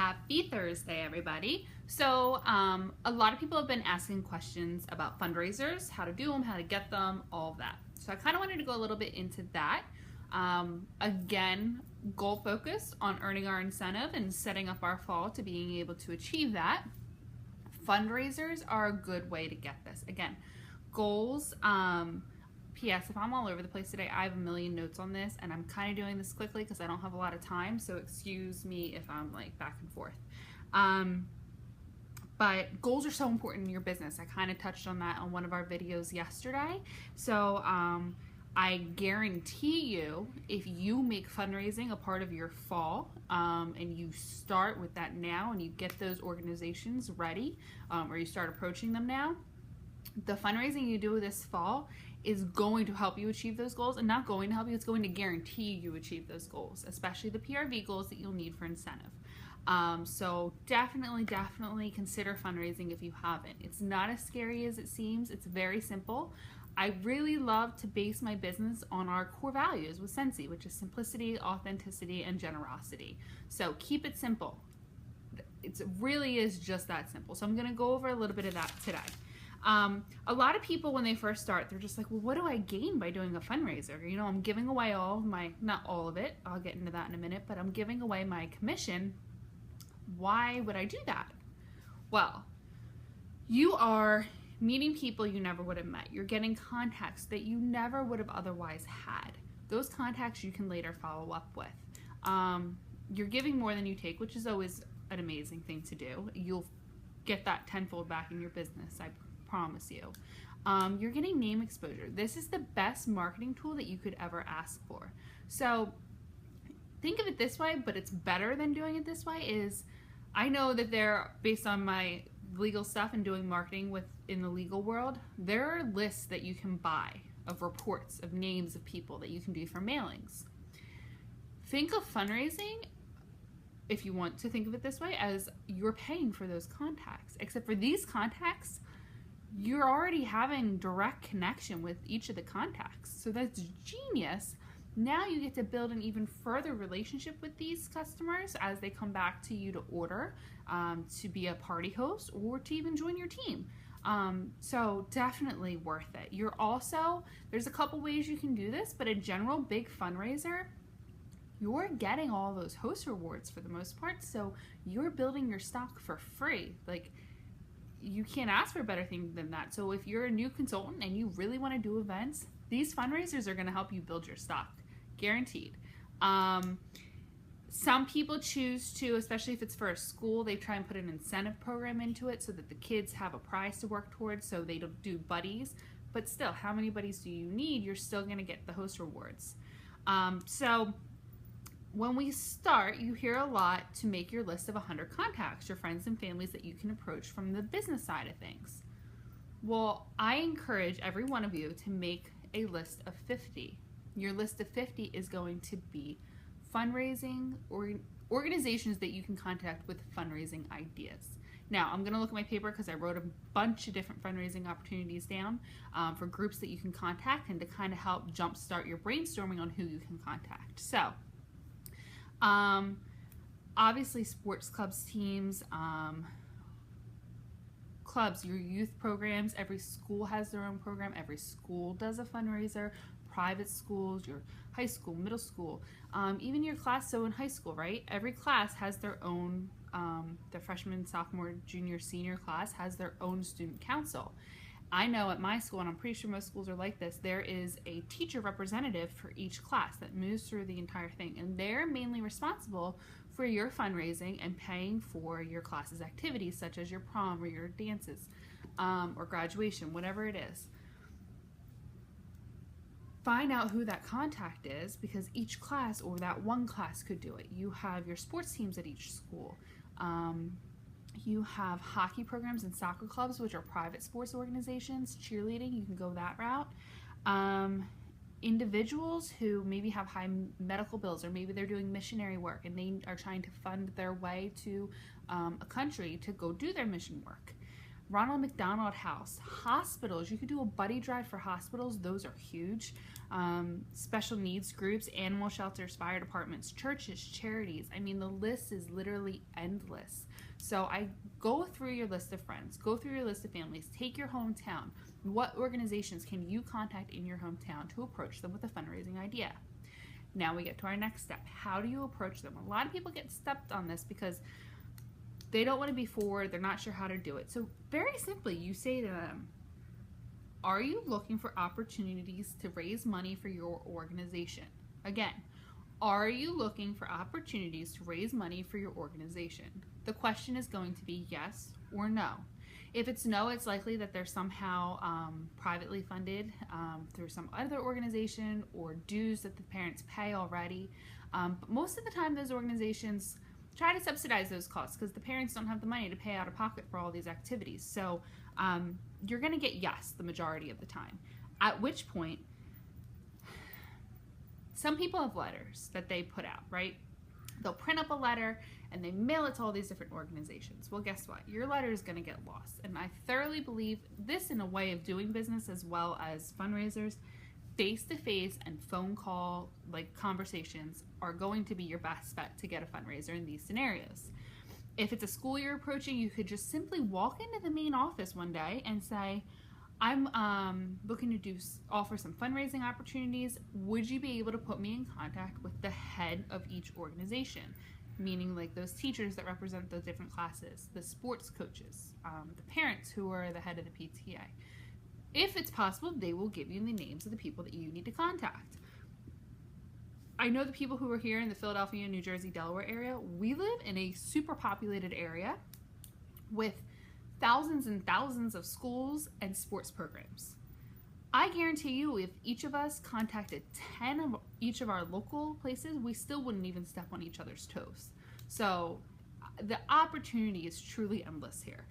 Happy Thursday, everybody. So a lot of people have been asking questions about fundraisers, how to do them, how to get them, all of that. So I kind of wanted to go a little bit into that. Again, goal focused on earning our incentive and setting up our fall to being able to achieve that. Fundraisers are a good way to get this. Again, goals. P.S. If I'm all over the place today, I have a million notes on this, and I'm kind of doing this quickly because I don't have a lot of time, so excuse me if I'm like back and forth. But goals are so important in your business. I kind of touched on that on one of our videos yesterday. So I guarantee you, if you make fundraising a part of your fall and you start with that now and you get those organizations ready or you start approaching them now, the fundraising you do this fall is going to help you achieve those goals, and not going to help you, it's going to guarantee you achieve those goals, especially the PRV goals that you'll need for incentive. So definitely consider fundraising if you haven't. It's not as scary as it seems. It's very simple. I really love to base my business on our core values with Scentsy, which is simplicity, authenticity, and generosity. So keep it simple. It really is just that simple. So I'm going to go over a little bit of that today. A lot of people, when they first start, they're just like, well, what do I gain by doing a fundraiser? You know, I'm giving away all of my, not all of it, I'll get into that in a minute, but I'm giving away my commission. Why would I do that? Well, you are meeting people you never would have met. You're getting contacts that you never would have otherwise had. Those contacts you can later follow up with. You're giving more than you take, which is always an amazing thing to do. You'll get that tenfold back in your business, I promise you. You're getting name exposure. This is the best marketing tool that you could ever ask for. So think of it this way, but it's better than doing it this way. Is I know that there, based on my legal stuff and doing marketing in the legal world, there are lists that you can buy of reports of names of people that you can do for mailings. Think of fundraising, if you want to think of it this way, as you're paying for those contacts. Except for these contacts, you're already having direct connection with each of the contacts. So that's genius. Now you get to build an even further relationship with these customers as they come back to you to order, to be a party host, or to even join your team. So definitely worth it. You're also, there's a couple ways you can do this, but a general big fundraiser, you're getting all those host rewards for the most part, so you're building your stock for free. Like, you can't ask for a better thing than that. So if you're a new consultant and you really want to do events, these fundraisers are going to help you build your stock, guaranteed. Some people choose to, especially if it's for a school, they try and put an incentive program into it so that the kids have a prize to work towards, so they don't do buddies. But still, how many buddies do you need? You're still going to get the host rewards. So when we start, you hear a lot to make your list of 100 contacts, your friends and families that you can approach from the business side of things. Well, I encourage every one of you to make a list of 50. Your list of 50 is going to be fundraising or organizations that you can contact with fundraising ideas. Now, I'm going to look at my paper because I wrote a bunch of different fundraising opportunities down for groups that you can contact and to kind of help jumpstart your brainstorming on who you can contact. So, obviously sports clubs, teams, clubs, your youth programs, every school has their own program, every school does a fundraiser, private schools, your high school, middle school, even your class, so in high school, right? Every class has their own, the freshman, sophomore, junior, senior class has their own student council. I know at my school, and I'm pretty sure most schools are like this, there is a teacher representative for each class that moves through the entire thing, and they're mainly responsible for your fundraising and paying for your class's activities, such as your prom or your dances or graduation, whatever it is. Find out who that contact is, because each class or that one class could do it. You have your sports teams at each school. You have hockey programs and soccer clubs, which are private sports organizations. Cheerleading, you can go that route. Individuals who maybe have high medical bills, or maybe they're doing missionary work and they are trying to fund their way to a country to go do their mission work. Ronald McDonald House, hospitals. You could do a buddy drive for hospitals. Those are huge. Special needs groups, animal shelters, fire departments, churches, charities. I mean, the list is literally endless. So I go through your list of friends, go through your list of families, take your hometown. What organizations can you contact in your hometown to approach them with a fundraising idea? Now we get to our next step. How do you approach them? A lot of people get stepped on this because they don't want to be forward. They're not sure how to do it. So very simply, you say to them, are you looking for opportunities to raise money for your organization? Again, are you looking for opportunities to raise money for your organization? The question is going to be yes or no. If it's no, it's likely that they're somehow privately funded through some other organization or dues that the parents pay already. But most of the time, those organizations try to subsidize those costs because the parents don't have the money to pay out of pocket for all these activities. So you're going to get yes the majority of the time. At which point, some people have letters that they put out, right? They'll print up a letter and they mail it to all these different organizations. Well, guess what? Your letter is going to get lost. And I thoroughly believe this in a way of doing business as well as fundraisers. Face-to-face and phone call like conversations are going to be your best bet to get a fundraiser in these scenarios. If it's a school you're approaching, you could just simply walk into the main office one day and say, I'm looking to offer some fundraising opportunities. Would you be able to put me in contact with the head of each organization? Meaning like those teachers that represent those different classes, the sports coaches, the parents who are the head of the PTA. If it's possible, they will give you the names of the people that you need to contact. I know the people who are here in the Philadelphia, New Jersey, Delaware area. We live in a super populated area with thousands and thousands of schools and sports programs. I guarantee you if each of us contacted 10 of each of our local places, we still wouldn't even step on each other's toes. So the opportunity is truly endless here.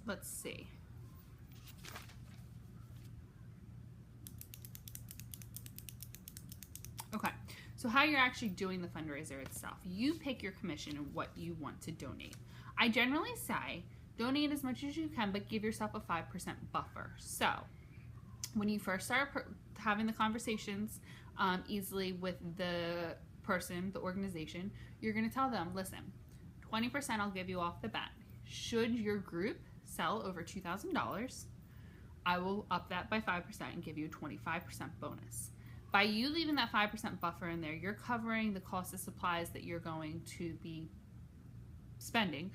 Let's see. Okay, so how you're actually doing the fundraiser itself. You pick your commission and what you want to donate. I generally say donate as much as you can, but give yourself a 5% buffer. So when you first start having the conversations easily with the person, the organization, you're going to tell them, listen, 20% I'll give you off the bat. Should your group sell over $2,000, I will up that by 5% and give you a 25% bonus. By you leaving that 5% buffer in there, you're covering the cost of supplies that you're going to be spending,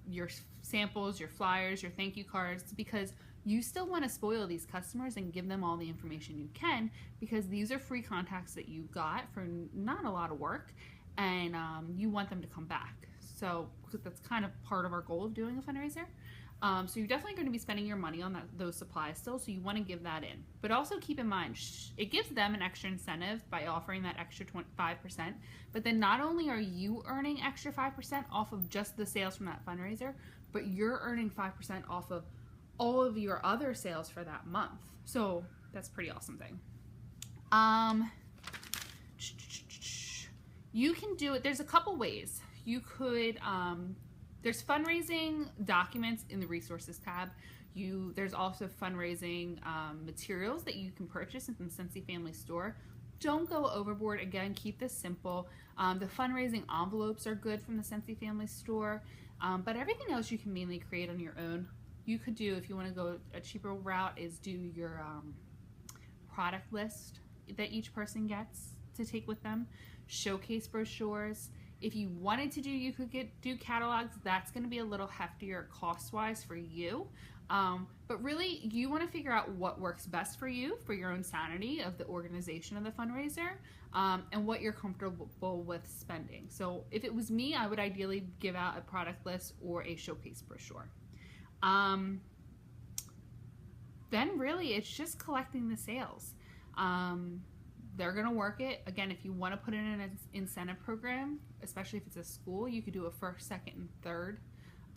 your samples, your flyers, your thank you cards, because you still want to spoil these customers and give them all the information you can, because these are free contacts that you got for not a lot of work, and you want them to come back. So that's kind of part of our goal of doing a fundraiser. So you're definitely going to be spending your money on those supplies still, so you want to give that in. But also keep in mind, it gives them an extra incentive by offering that extra 5%, but then not only are you earning extra 5% off of just the sales from that fundraiser, but you're earning 5% off of all of your other sales for that month. So that's a pretty awesome thing. You can do it, there's a couple ways. You could, there's fundraising documents in the resources tab. There's also fundraising materials that you can purchase in the Scentsy Family Store. Don't go overboard. Again, keep this simple. The fundraising envelopes are good from the Scentsy Family Store, but everything else you can mainly create on your own. You could do, if you want to go a cheaper route, is do your product list that each person gets to take with them, showcase brochures. If you wanted to you could do catalogs. That's going to be a little heftier cost-wise for you. But really, you want to figure out what works best for you, for your own sanity of the organization of the fundraiser, and what you're comfortable with spending. So if it was me, I would ideally give out a product list or a showcase brochure. Then really, it's just collecting the sales. They're going to work it. Again, if you want to put in an incentive program, especially if it's a school, you could do a first, second, and third.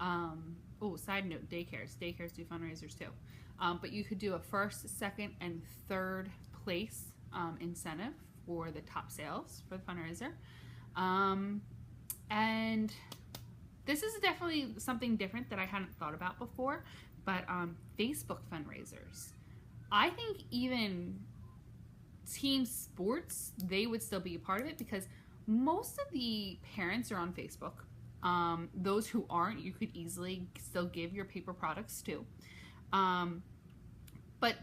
Oh, side note, daycares. Daycares do fundraisers too. But you could do a first, second, and third place incentive for the top sales for the fundraiser. And this is definitely something different that I hadn't thought about before, but Facebook fundraisers. I think even team sports, they would still be a part of it because most of the parents are on Facebook. Those who aren't, you could easily still give your paper products to. But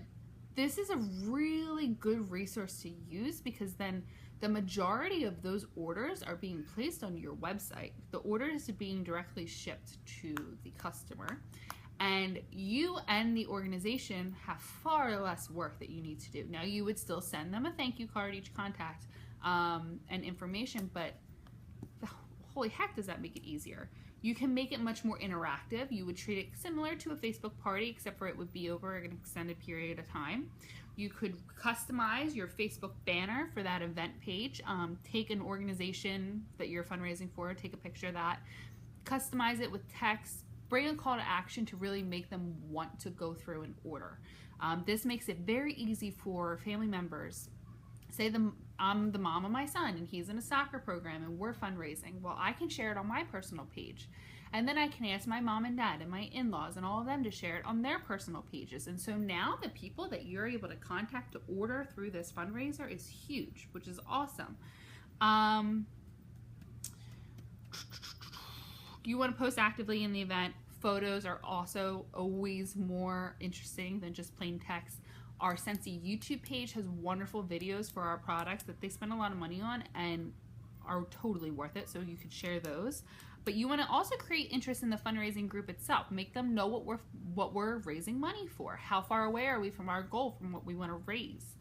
this is a really good resource to use because then the majority of those orders are being placed on your website. The orders are being directly shipped to the customer. And you and the organization have far less work that you need to do. Now, you would still send them a thank you card, each contact, and information, but holy heck, does that make it easier. You can make it much more interactive. You would treat it similar to a Facebook party, except for it would be over an extended period of time. You could customize your Facebook banner for that event page. Take an organization that you're fundraising for, take a picture of that, customize it with text, bring a call to action to really make them want to go through and order. This makes it very easy for family members. Say I'm the mom of my son and he's in a soccer program and we're fundraising. Well, I can share it on my personal page. And then I can ask my mom and dad and my in-laws and all of them to share it on their personal pages. And so now the people that you're able to contact to order through this fundraiser is huge, which is awesome. You want to post actively in the event. Photos are also always more interesting than just plain text. Our Scentsy YouTube page has wonderful videos for our products that they spend a lot of money on and are totally worth it, so you could share those. But you want to also create interest in the fundraising group itself. Make them know what we're raising money for. How far away are we from our goal, from what we want to raise?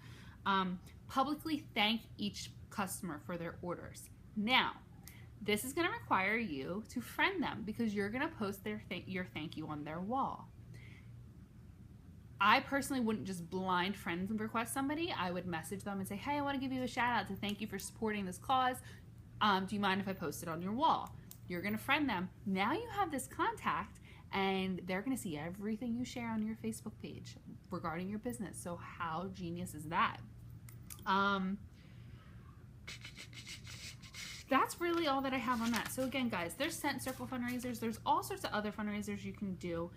Publicly thank each customer for their orders. Now, this is going to require you to friend them because you're going to post your thank you on their wall. I personally wouldn't just blind friend request somebody. I would message them and say, hey, I want to give you a shout out to thank you for supporting this cause. Do you mind if I post it on your wall? You're going to friend them. Now you have this contact and they're going to see everything you share on your Facebook page regarding your business. So how genius is that? That's really all that I have on that. So again, guys, there's Scent Circle fundraisers. There's all sorts of other fundraisers you can do.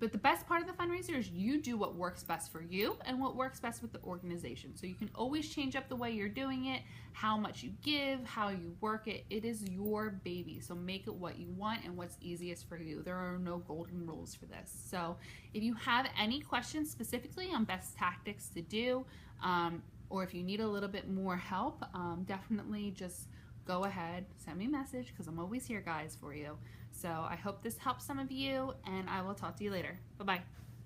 But the best part of the fundraiser is you do what works best for you and what works best with the organization. So you can always change up the way you're doing it, how much you give, how you work it. It is your baby. So make it what you want and what's easiest for you. There are no golden rules for this. So if you have any questions specifically on best tactics to do, or if you need a little bit more help, definitely just go ahead, send me a message because I'm always here, guys, for you. So I hope this helps some of you, and I will talk to you later. Bye-bye.